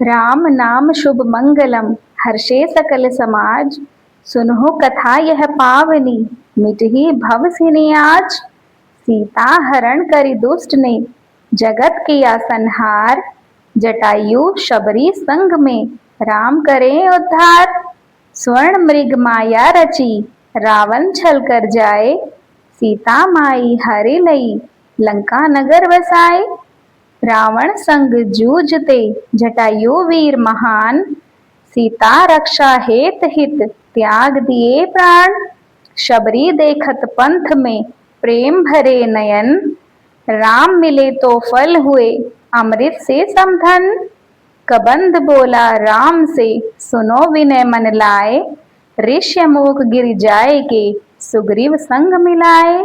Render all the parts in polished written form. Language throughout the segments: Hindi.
राम नाम शुभ मंगलम, हर्षे सकल समाज। सुनहु कथा यह पावनी, मिटहि भव सिनि आज। सीता हरण करि दुष्ट ने, जगत किया संहार। जटायु शबरी संग में, राम करे उद्धार। स्वर्ण मृग माया रची, रावण छल कर जाए। सीता माई हरि लई, लंका नगर बसाए। रावण संग जूझते, जटायु वीर महान। सीता रक्षा हेत हित, त्याग दिए प्राण। शबरी देखत पंथ में, प्रेम भरे नयन। राम मिले तो फल हुए, अमृत से समधन। कबंध बोला राम से, सुनो विनय मन लाए। ऋष्य मुख गिर जाए के, सुग्रीव संग मिलाए।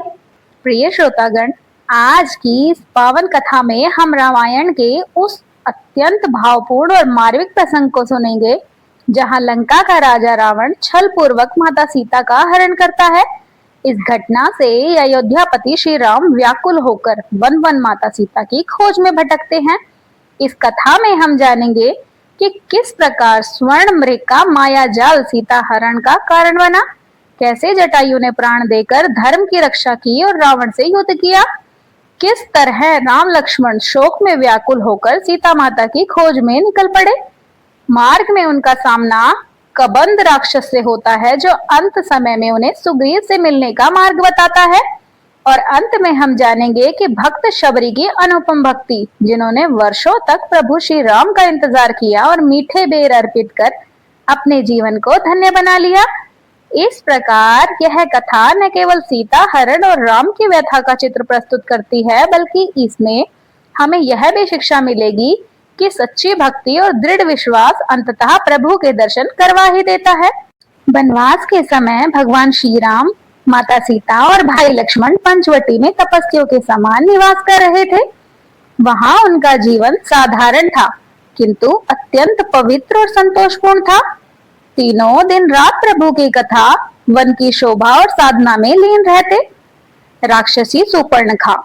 प्रिय श्रोतागण, आज की इस पावन कथा में हम रामायण के उस अत्यंत भावपूर्ण और मार्मिक प्रसंग को सुनेंगे जहां लंका का राजा रावण छल पूर्वक माता सीता का हरण करता है। इस घटना से अयोध्यापति श्री राम व्याकुल होकर वन वन माता सीता की खोज में भटकते हैं। इस कथा में हम जानेंगे कि किस प्रकार स्वर्ण मृग का माया जाल सीता हरण का कारण बना, कैसे जटायु ने प्राण देकर धर्म की रक्षा की और रावण से युद्ध किया, किस तरह राम लक्ष्मण शोक में व्याकुल होकर सीता माता की खोज में निकल पड़े। मार्ग में उनका सामना कबंध राक्षस से होता है, जो अंत समय में उन्हें सुग्रीव से मिलने का मार्ग बताता है। और अंत में हम जानेंगे कि भक्त शबरी की अनुपम भक्ति, जिन्होंने वर्षों तक प्रभु श्री राम का इंतजार किया और मीठे बेर अर्पित कर अपने जीवन को धन्य बना लिया। इस प्रकार यह कथा न केवल सीता हरण और राम की व्यथा का चित्र प्रस्तुत करती है, बल्कि इसमें हमें यह भी शिक्षा मिलेगी कि सच्ची भक्ति और दृढ़ विश्वास अंततः प्रभु के दर्शन करवा ही देता है। वनवास के समय भगवान श्री राम, माता सीता और भाई लक्ष्मण पंचवटी में तपस्वियों के समान निवास कर रहे थे। वहां उनका जीवन साधारण था, किंतु अत्यंत पवित्र और संतोषपूर्ण था। तीनों दिन रात प्रभु की कथा, वन की शोभा और साधना में लीन रहते। राक्षसी सुपर्णखा,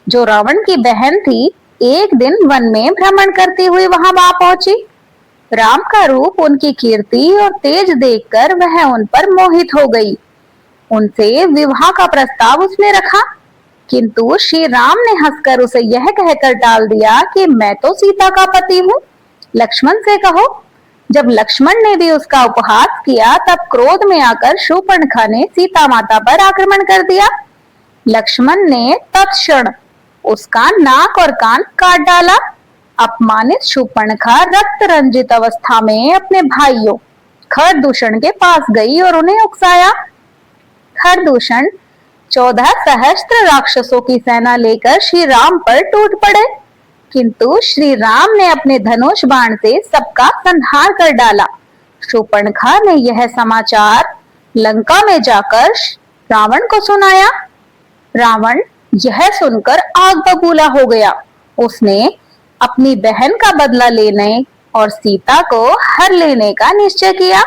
जो रावण की बहन थी, एक दिन वन में भ्रमण करती हुई वहां पहुंची। राम का रूप, उनकी कीर्ति और तेज देखकर वह उन पर मोहित हो गई। उनसे विवाह का प्रस्ताव उसने रखा, किंतु श्री राम ने हंसकर उसे यह कहकर टाल दिया कि मैं तो सीता का पति हूँ, लक्ष्मण से कहो। जब लक्ष्मण ने भी उसका उपहास किया, तब क्रोध में आकर शूर्पणखा ने सीता माता पर आक्रमण कर दिया। लक्ष्मण ने तत्क्षण उसका नाक और कान काट डाला। अपमानित शूर्पणखा रक्त रंजित अवस्था में अपने भाइयों खरदूषण के पास गई और उन्हें उकसाया। खरदूषण 14 सहस्त्र राक्षसों की सेना लेकर श्री राम पर टूट पड़े, किंतु श्री राम ने अपने धनुष बाण से सबका संहार कर डाला। शूर्पणखा ने यह समाचार लंका में जाकर रावण को सुनाया। रावण यह सुनकर आग बबूला हो गया। उसने अपनी बहन का बदला लेने और सीता को हर लेने का निश्चय किया,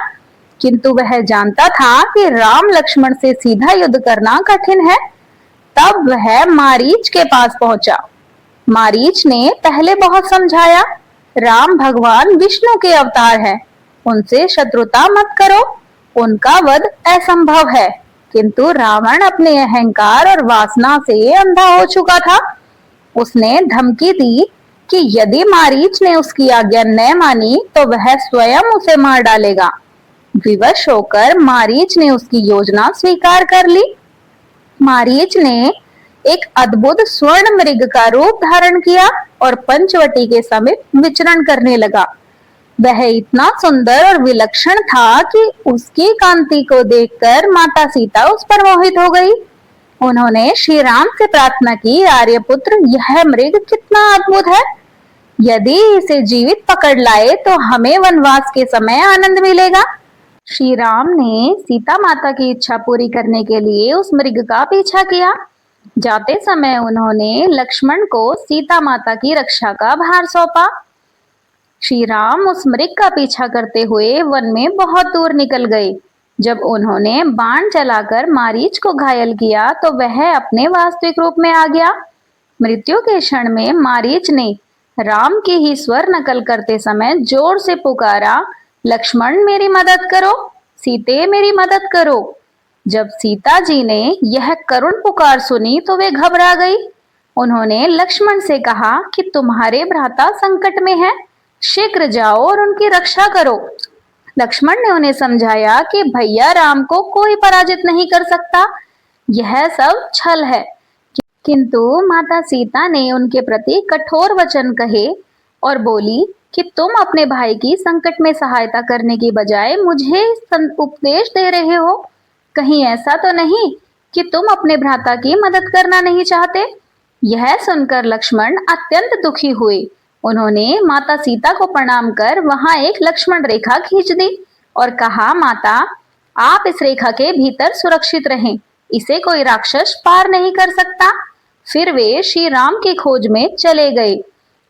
किंतु वह जानता था कि राम लक्ष्मण से सीधा युद्ध करना कठिन है। तब वह मारीच के पास पहुंचा। मारीच ने पहले बहुत समझाया, राम भगवान विष्णु के अवतार हैं, उनसे शत्रुता मत करो, उनका वध असंभव है। किंतु रावण अपने अहंकार और वासना से अंधा हो चुका था। उसने धमकी दी कि यदि मारीच ने उसकी आज्ञा न मानी तो वह स्वयं उसे मार डालेगा। विवश होकर मारीच ने उसकी योजना स्वीकार कर ली। मारीच ने एक अद्भुत स्वर्ण मृग का रूप धारण किया और पंचवटी के समीप विचरण करने लगा। वह इतना सुंदर और विलक्षण था कि उसकी कांति को देखकर माता सीता उस पर मोहित हो गई। उन्होंने श्री राम से प्रार्थना की, आर्यपुत्र, यह मृग कितना अद्भुत है। यदि इसे जीवित पकड़ लाए तो हमें वनवास के समय आनंद मिलेगा। श्री राम ने सीता माता की इच्छा पूरी करने के लिए उस मृग का पीछा किया। जाते समय उन्होंने लक्ष्मण को सीता माता की रक्षा का भार सौंपा। श्री राम उस मृग का पीछा करते हुए वन में बहुत दूर निकल गए। जब उन्होंने बाण चलाकर मारीच को घायल किया तो वह अपने वास्तविक रूप में आ गया। मृत्यु के क्षण में मारीच ने राम की ही स्वर नकल करते समय जोर से पुकारा, लक्ष्मण मेरी मदद करो, सीते मेरी मदद करो। जब सीता जी ने यह करुण पुकार सुनी तो वे घबरा गई। उन्होंने लक्ष्मण से कहा कि तुम्हारे भ्राता संकट में हैं, शीघ्र जाओ और उनकी रक्षा करो। लक्ष्मण ने उन्हें समझाया कि भैया राम को कोई पराजित नहीं कर सकता, यह सब छल है। किंतु माता सीता ने उनके प्रति कठोर वचन कहे और बोली कि तुम अपने भाई की संकट में सहायता करने की बजाय मुझे उपदेश दे रहे हो। कहीं ऐसा तो नहीं कि तुम अपने भ्राता की मदद करना नहीं चाहते? यह सुनकर लक्ष्मण अत्यंत दुखी हुए। उन्होंने माता सीता को प्रणाम कर वहां एक लक्ष्मण रेखा खींच दी और कहा, माता आप इस रेखा के भीतर सुरक्षित रहें, इसे कोई राक्षस पार नहीं कर सकता। फिर वे श्री राम की खोज में चले गए।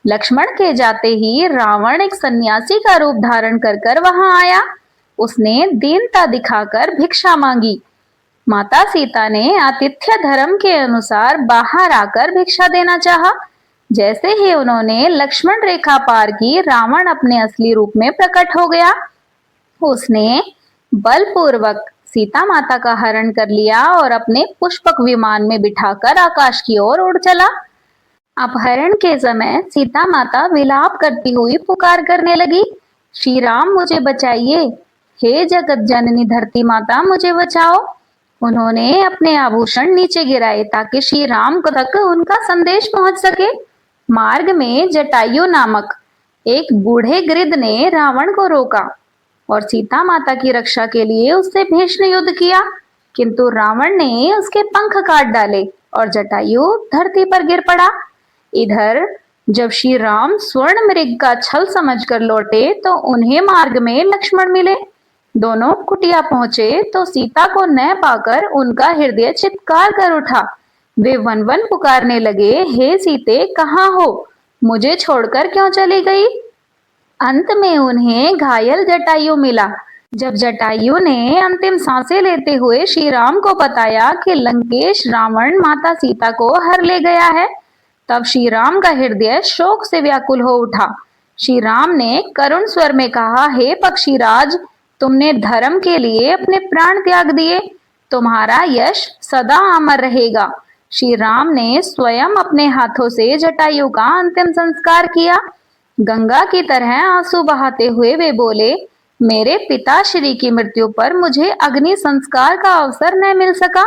लक्ष्मण के जाते ही रावण एक सन्यासी का रूप धारण कर वहां आया। उसने दीनता दिखाकर भिक्षा मांगी। माता सीता ने आतिथ्य धर्म के अनुसार बाहर आकर भिक्षा देना चाहा। जैसे ही उन्होंने लक्ष्मण रेखा पार की, रावण अपने असली रूप में प्रकट हो गया। उसने बलपूर्वक सीता माता का हरण कर लिया और अपने पुष्पक विमान में बिठाकर आकाश की ओर उड़ चला। अपहरण के समय सीता माता विलाप करती हुई पुकार करने लगी, श्री राम मुझे बचाइए, हे जगत जननी धरती माता मुझे बचाओ। उन्होंने अपने आभूषण नीचे गिराए ताकि श्री राम तक उनका संदेश पहुंच सके। मार्ग में जटायु नामक एक बूढ़े गिरिध ने रावण को रोका और सीता माता की रक्षा के लिए उससे भीषण युद्ध किया, किंतु रावण ने उसके पंख काट डाले और जटायु धरती पर गिर पड़ा। इधर जब श्री राम स्वर्ण मृग का छल समझकर लौटे तो उन्हें मार्ग में लक्ष्मण मिले। दोनों कुटिया पहुंचे तो सीता को न पाकर उनका हृदय चित्कार कर उठा। वे वन वन पुकारने लगे, हे सीते कहाँ हो, मुझे छोड़कर क्यों चली गई? अंत में उन्हें घायल जटायु मिला। जब जटायु ने अंतिम सांसें लेते हुए श्री राम को बताया कि लंकेश रावण माता सीता को हर ले गया है, तब श्री राम का हृदय शोक से व्याकुल हो उठा। श्री राम ने करुण स्वर में कहा, हे पक्षीराज, तुमने धर्म के लिए अपने प्राण त्याग दिए, तुम्हारा यश सदा अमर रहेगा। श्री राम ने स्वयं अपने हाथों से जटायु का अंतिम संस्कार किया। गंगा की तरह आंसू बहाते हुए वे बोले, मेरे पिता श्री की मृत्यु पर मुझे अग्नि संस्कार का अवसर न मिल सका,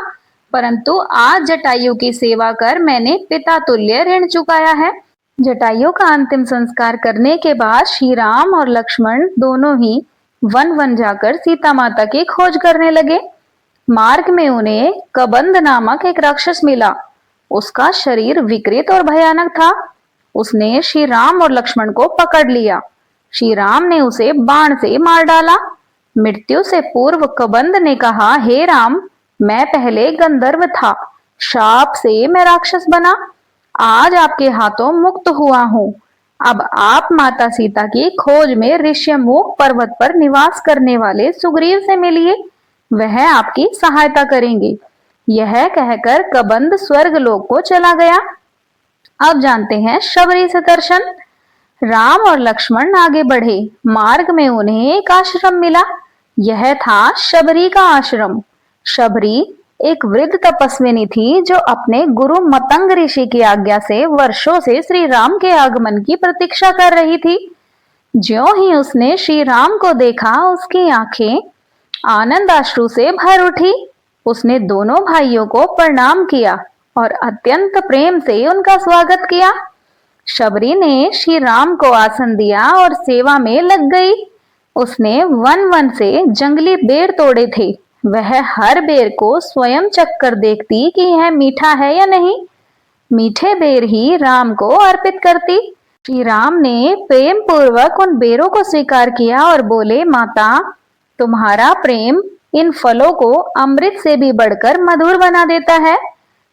परंतु आज जटायु की सेवा कर मैंने पिता तुल्य ऋण चुकाया है। जटायु का अंतिम संस्कार करने के बाद श्री राम और लक्ष्मण दोनों ही वन वन जाकर सीता माता की खोज करने लगे। मार्ग में उन्हें कबंध नामक एक राक्षस मिला। उसका शरीर विकृत और भयानक था। उसने श्री राम और लक्ष्मण को पकड़ लिया। श्री राम ने उसे बाण से मार डाला। मृत्यु से पूर्व कबंध ने कहा, हे राम, मैं पहले गंधर्व था, शाप से मैं राक्षस बना, आज आपके हाथों मुक्त हुआ हूँ। अब आप माता सीता की खोज में ऋष्यमुख पर्वत पर निवास करने वाले सुग्रीव से मिलिए, वह आपकी सहायता करेंगे। यह कहकर कबंध स्वर्ग लोक को चला गया। अब जानते हैं शबरी से दर्शन। राम और लक्ष्मण आगे बढ़े। मार्ग में उन्हें एक आश्रम मिला। यह था शबरी का आश्रम। शबरी एक वृद्ध तपस्विनी थी जो अपने गुरु मतंग ऋषि की आज्ञा से वर्षों से श्री राम के आगमन की प्रतीक्षा कर रही थी। ज्यों ही उसने श्री राम को देखा, उसकी आंखें आनंद अश्रु से भर उठी। उसने दोनों भाइयों को प्रणाम किया और अत्यंत प्रेम से उनका स्वागत किया। शबरी ने श्री राम को आसन दिया और सेवा में लग गई। उसने वन वन से जंगली बेर तोड़े थे। वह हर बेर को स्वयं चख कर देखती कि यह मीठा है या नहीं। मीठे बेर ही राम को अर्पित करती। श्री राम ने प्रेम पूर्वक उन बेरों को स्वीकार किया और बोले, माता, तुम्हारा प्रेम इन फलों को अमृत से भी बढ़कर मधुर बना देता है।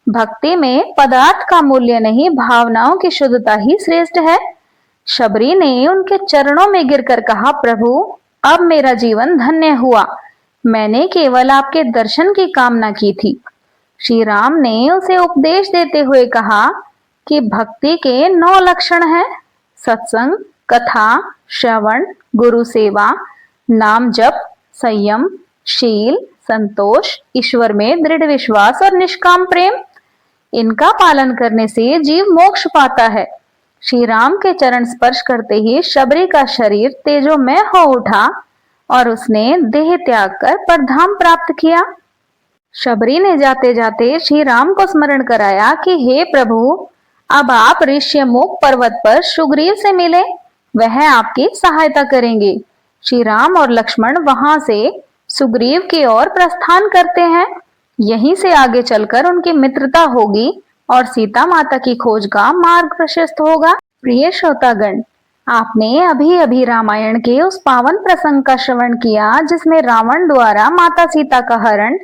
भक्ति में पदार्थ का मूल्य नहीं, भावनाओं की शुद्धता ही श्रेष्ठ है। शबरी ने उनके चरणों में गिरकर कहा, प्रभु, अब मेरा जीवन धन्य हुआ। मैंने केवल आपके दर्शन की कामना की थी। श्री राम ने उसे उपदेश देते हुए कहा कि भक्ति के 9 लक्षण हैं। सत्संग, कथा, श्रवण, गुरु सेवा, नाम जप, संयम, शील, संतोष, ईश्वर में दृढ़ विश्वास और निष्काम प्रेम, इनका पालन करने से जीव मोक्ष पाता है। श्री राम के चरण स्पर्श करते ही शबरी का शरीर तेजोमय हो उठा और उसने देह त्याग कर परधाम प्राप्त किया। शबरी ने जाते जाते श्री राम को स्मरण कराया कि हे प्रभु, अब आप ऋष्यमुख पर्वत पर सुग्रीव से मिले, वह आपकी सहायता करेंगे। श्री राम और लक्ष्मण वहां से सुग्रीव की ओर प्रस्थान करते हैं। यहीं से आगे चलकर उनकी मित्रता होगी और सीता माता की खोज का मार्ग प्रशस्त होगा। प्रिय श्रोतागण, आपने अभी अभी रामायण के उस पावन प्रसंग का श्रवण किया जिसमें रावण द्वारा माता सीता का हरण,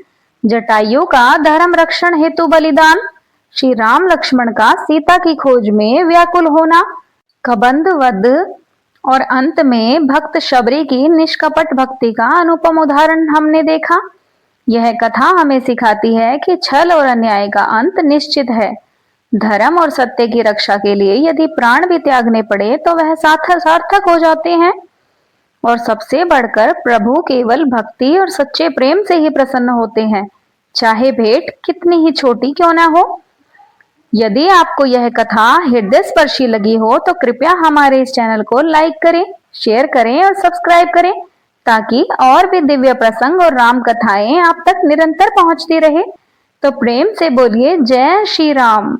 जटायु का धर्म रक्षण हेतु बलिदान, श्री राम लक्ष्मण का सीता की खोज में व्याकुल होना, कबंध वध और अंत में भक्त शबरी की निष्कपट भक्ति का अनुपम उदाहरण हमने देखा। यह कथा हमें सिखाती है कि छल और अन्याय का अंत निश्चित है। धर्म और सत्य की रक्षा के लिए यदि प्राण भी त्यागने पड़े तो वह सार्थक हो जाते हैं। और सबसे बढ़कर प्रभु केवल भक्ति और सच्चे प्रेम से ही प्रसन्न होते हैं, चाहे भेंट कितनी ही छोटी क्यों ना हो। यदि आपको यह कथा हृदय स्पर्शी लगी हो तो कृपया हमारे इस चैनल को लाइक करें, शेयर करें और सब्सक्राइब करें ताकि और भी दिव्य प्रसंग और राम कथाएं आप तक निरंतर पहुंचती रहे। तो प्रेम से बोलिए जय श्री राम।